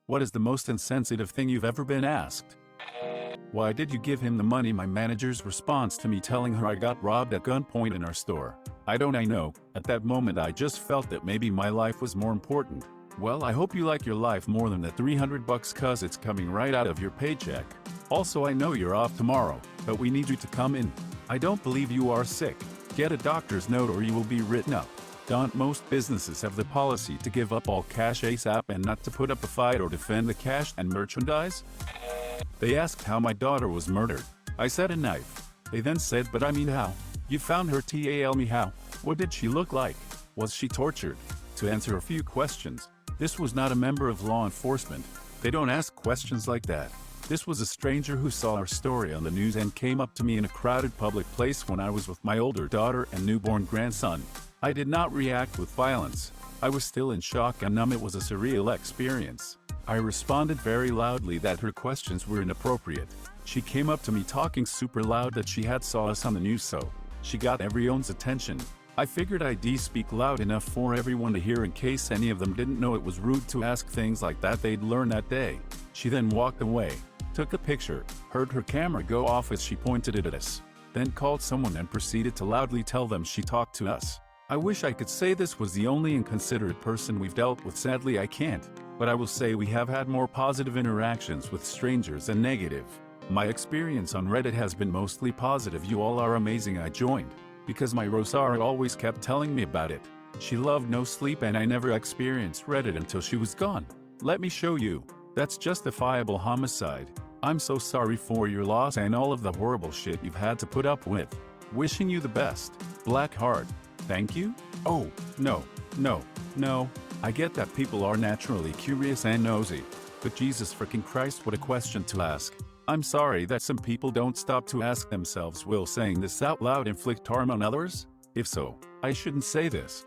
What is the most insensitive thing you've ever been asked? Why did you give him the money? My manager's response to me telling her I got robbed at gunpoint in our store. I know. At that moment I just felt that maybe my life was more important. Well, I hope you like your life more than the $300 cause it's coming right out of your paycheck. Also, I know you're off tomorrow, but we need you to come in. I don't believe you are sick. Get a doctor's note or you will be written up. Don't most businesses have the policy to give up all cash ASAP and not to put up a fight or defend the cash and merchandise? They asked how my daughter was murdered. I said a knife. They then said, but I mean how? You found her, tell me how? What did she look like? Was she tortured? To answer a few questions, this was not a member of law enforcement. They don't ask questions like that. This was a stranger who saw our story on the news and came up to me in a crowded public place when I was with my older daughter and newborn grandson. I did not react with violence. I was still in shock and numb. It was a surreal experience. I responded very loudly that her questions were inappropriate. She came up to me talking super loud that she had saw us on the news, so she got everyone's attention. I figured I'd speak loud enough for everyone to hear in case any of them didn't know it was rude to ask things like that they'd learn that day. She then walked away, took a picture, heard her camera go off as she pointed it at us, then called someone and proceeded to loudly tell them she talked to us. I wish I could say this was the only inconsiderate person we've dealt with. Sadly I can't, but I will say we have had more positive interactions with strangers than negative. My experience on Reddit has been mostly positive. You all are amazing. I joined because my Rosara always kept telling me about it. She loved No Sleep and I never experienced Reddit until she was gone. Let me show you. That's justifiable homicide. I'm so sorry for your loss and all of the horrible shit you've had to put up with. Wishing you the best. Blackheart. Thank you? Oh, no. I get that people are naturally curious and nosy. But Jesus freaking Christ, what a question to ask. I'm sorry that some people don't stop to ask themselves, will saying this out loud inflict harm on others? If so, I shouldn't say this.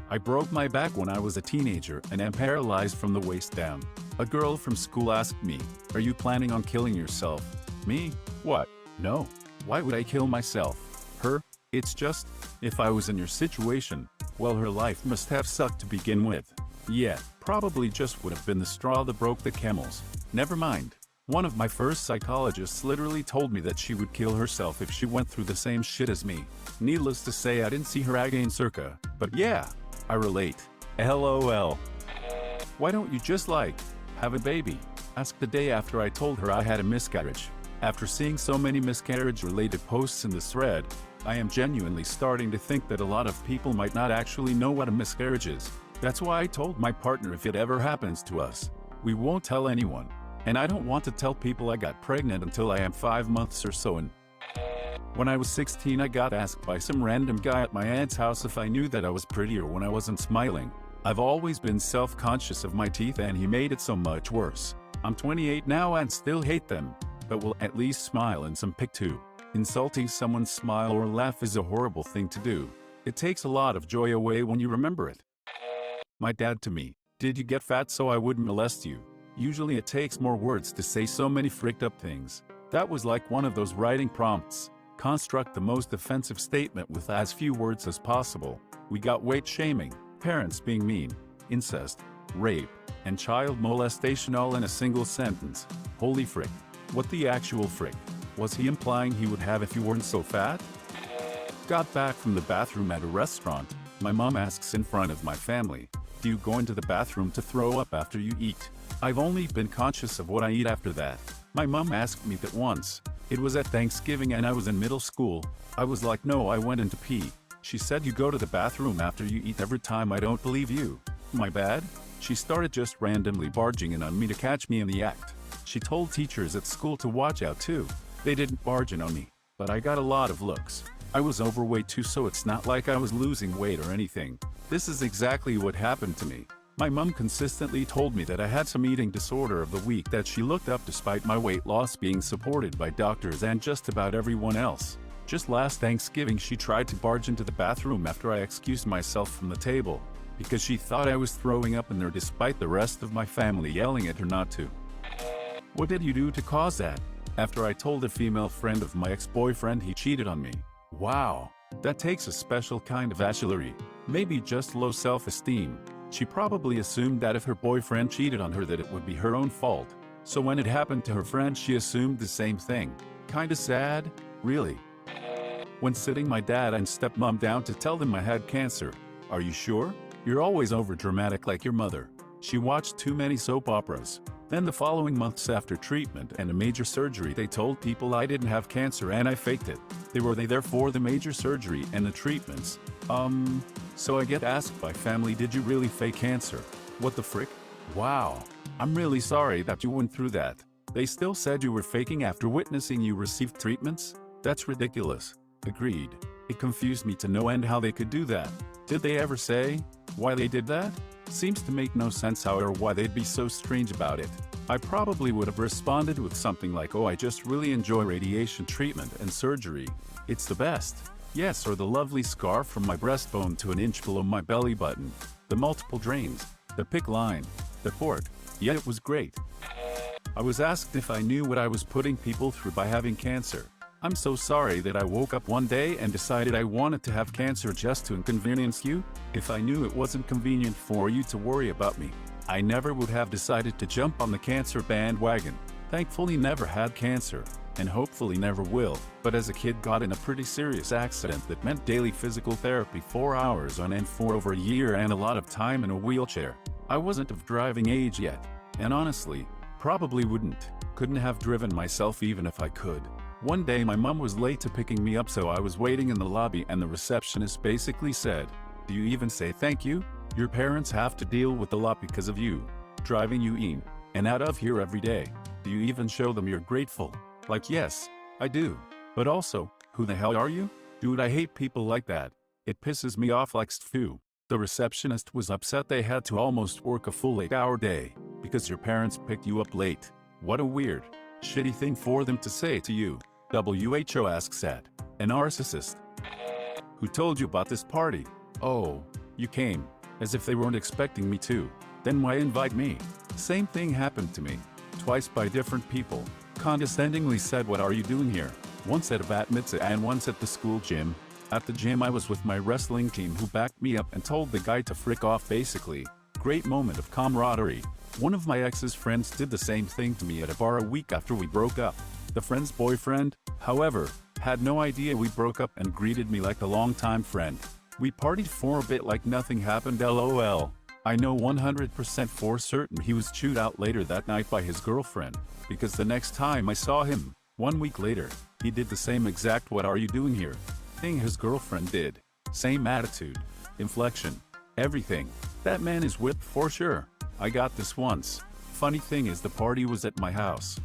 I broke my back when I was a teenager and am paralyzed from the waist down. A girl from school asked me, are you planning on killing yourself? Me? What? No. Why would I kill myself? Her? It's just, if I was in your situation, well, her life must have sucked to begin with. Yeah, probably just would have been the straw that broke the camel's. Never mind. One of my first psychologists literally told me that she would kill herself if she went through the same shit as me. Needless to say, I didn't see her again circa, but yeah, I relate. LOL. Why don't you just have a baby? Asked the day after I told her I had a miscarriage. After seeing so many miscarriage-related posts in this thread, I am genuinely starting to think that a lot of people might not actually know what a miscarriage is. That's why I told my partner if it ever happens to us, we won't tell anyone. And I don't want to tell people I got pregnant until I am 5 months or so in. When I was 16, I got asked by some random guy at my aunt's house if I knew that I was prettier when I wasn't smiling. I've always been self-conscious of my teeth and he made it so much worse. I'm 28 now and still hate them, but will at least smile in some pic too. Insulting someone's smile or laugh is a horrible thing to do. It takes a lot of joy away when you remember it. My dad to me, did you get fat so I wouldn't molest you? Usually it takes more words to say so many fricked up things. That was like one of those writing prompts. Construct the most offensive statement with as few words as possible. We got weight shaming, parents being mean, incest, rape, and child molestation all in a single sentence. Holy frick. What the actual frick was he implying he would have if you weren't so fat? Got back from the bathroom at a restaurant. My mom asks in front of my family, do you go into the bathroom to throw up after you eat? I've only been conscious of what I eat after that. My mom asked me that once. It was at Thanksgiving and I was in middle school. I was like, no, I went in to pee. She said, you go to the bathroom after you eat every time. I don't believe you. My bad? She started just randomly barging in on me to catch me in the act. She told teachers at school to watch out too. They didn't barge in on me, but I got a lot of looks. I was overweight too, so it's not like I was losing weight or anything. This is exactly what happened to me. My mom consistently told me that I had some eating disorder of the week that she looked up despite my weight loss being supported by doctors and just about everyone else. Just last Thanksgiving she tried to barge into the bathroom after I excused myself from the table, because she thought I was throwing up in there despite the rest of my family yelling at her not to. What did you do to cause that? After I told a female friend of my ex-boyfriend he cheated on me. Wow, that takes a special kind of artillery. Maybe just low self-esteem. She probably assumed that if her boyfriend cheated on her that it would be her own fault. So when it happened to her friend she assumed the same thing. Kinda sad, really. When sitting my dad and stepmom down to tell them I had cancer. Are you sure? You're always overdramatic like your mother. She watched too many soap operas. Then the following months after treatment and a major surgery they told people I didn't have cancer and I faked it. They were there for the major surgery and the treatments. So I get asked by family, did you really fake cancer? What the frick? Wow. I'm really sorry that you went through that. They still said you were faking after witnessing you receive treatments? That's ridiculous. Agreed. It confused me to no end how they could do that. Did they ever say why they did that? Seems to make no sense how or why they'd be so strange about it. I probably would have responded with something like, oh, I just really enjoy radiation treatment and surgery. It's the best. Yes, or the lovely scar from my breastbone to an inch below my belly button. The multiple drains. The PICC line. The port. Yeah, it was great. I was asked if I knew what I was putting people through by having cancer. I'm so sorry that I woke up one day and decided I wanted to have cancer just to inconvenience you. If I knew it wasn't convenient for you to worry about me, I never would have decided to jump on the cancer bandwagon. Thankfully never had cancer, and hopefully never will, but as a kid got in a pretty serious accident that meant daily physical therapy 4 hours on end for over a year and a lot of time in a wheelchair. I wasn't of driving age yet, and honestly, probably couldn't have driven myself even if I could. One day my mom was late to picking me up, so I was waiting in the lobby and the receptionist basically said, "Do you even say thank you? Your parents have to deal with a lot because of you. Driving you in and out of here every day. Do you even show them you're grateful?" Like, yes, I do. But also, who the hell are you? Dude, I hate people like that. It pisses me off like foo. The receptionist was upset they had to almost work a full 8-hour day because your parents picked you up late. What a weird, shitty thing for them to say to you. WHO asks that. A narcissist. Who told you about this party? Oh, you came. As if they weren't expecting me to. Then why invite me? Same thing happened to me. Twice by different people. Condescendingly said, what are you doing here? Once at a bat mitzvah and once at the school gym. At the gym I was with my wrestling team who backed me up and told the guy to frick off basically. Great moment of camaraderie. One of my ex's friends did the same thing to me at a bar a week after we broke up. The friend's boyfriend, however, had no idea we broke up and greeted me like a longtime friend. We partied for a bit like nothing happened, lol. I know 100% for certain he was chewed out later that night by his girlfriend, because the next time I saw him, 1 week later, he did the same exact "what are you doing here" thing his girlfriend did. Same attitude, inflection, everything. That man is whipped for sure. I got this once. Funny thing is the party was at my house.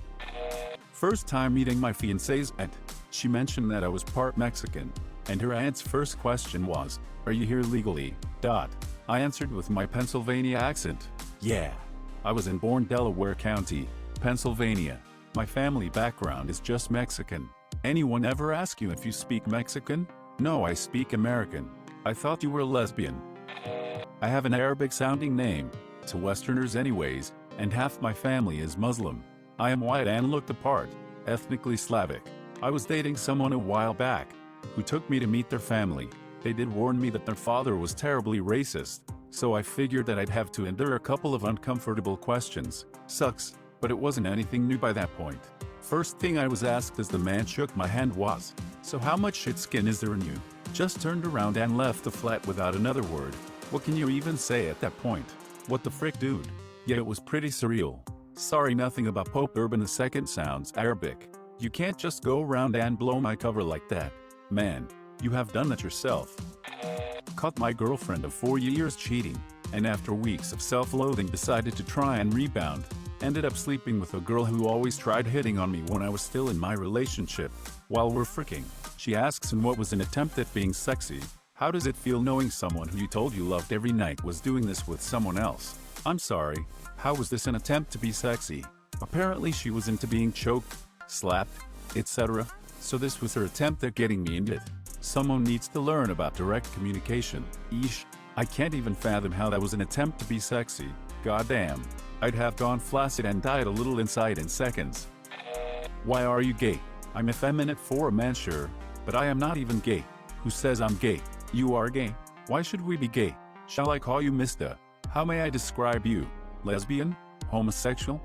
First time meeting my fiancee's aunt, she mentioned that I was part Mexican, and her aunt's first question was, "Are you here legally?" I answered with my Pennsylvania accent, "Yeah." I was born Delaware County, Pennsylvania. My family background is just Mexican. Anyone ever ask you if you speak Mexican? No, I speak American. I thought you were a lesbian. I have an Arabic-sounding name, to Westerners anyways, and half my family is Muslim. I am white and look the part, ethnically Slavic. I was dating someone a while back, who took me to meet their family. They did warn me that their father was terribly racist, so I figured that I'd have to endure a couple of uncomfortable questions. Sucks, but it wasn't anything new by that point. First thing I was asked as the man shook my hand was, "So how much shit skin is there in you?" Just turned around and left the flat without another word. What can you even say at that point? What the frick, dude? Yeah, it was pretty surreal. Sorry, nothing about Pope Urban II sounds Arabic. You can't just go around and blow my cover like that. Man, you have done that yourself. Caught my girlfriend of 4 years cheating, and after weeks of self-loathing decided to try and rebound. Ended up sleeping with a girl who always tried hitting on me when I was still in my relationship. While we're fricking, she asks in what was an attempt at being sexy, "How does it feel knowing someone who you told you loved every night was doing this with someone else?" I'm sorry, how was this an attempt to be sexy? Apparently she was into being choked, slapped, etc. So this was her attempt at getting me into it. Someone needs to learn about direct communication. Eesh, I can't even fathom how that was an attempt to be sexy. Goddamn, I'd have gone flaccid and died a little inside in seconds. Why are you gay? I'm effeminate for a man, sure, but I am not even gay. Who says I'm gay? You are gay. Why should we be gay? Shall I call you Mr.? How may I describe you? Lesbian? Homosexual?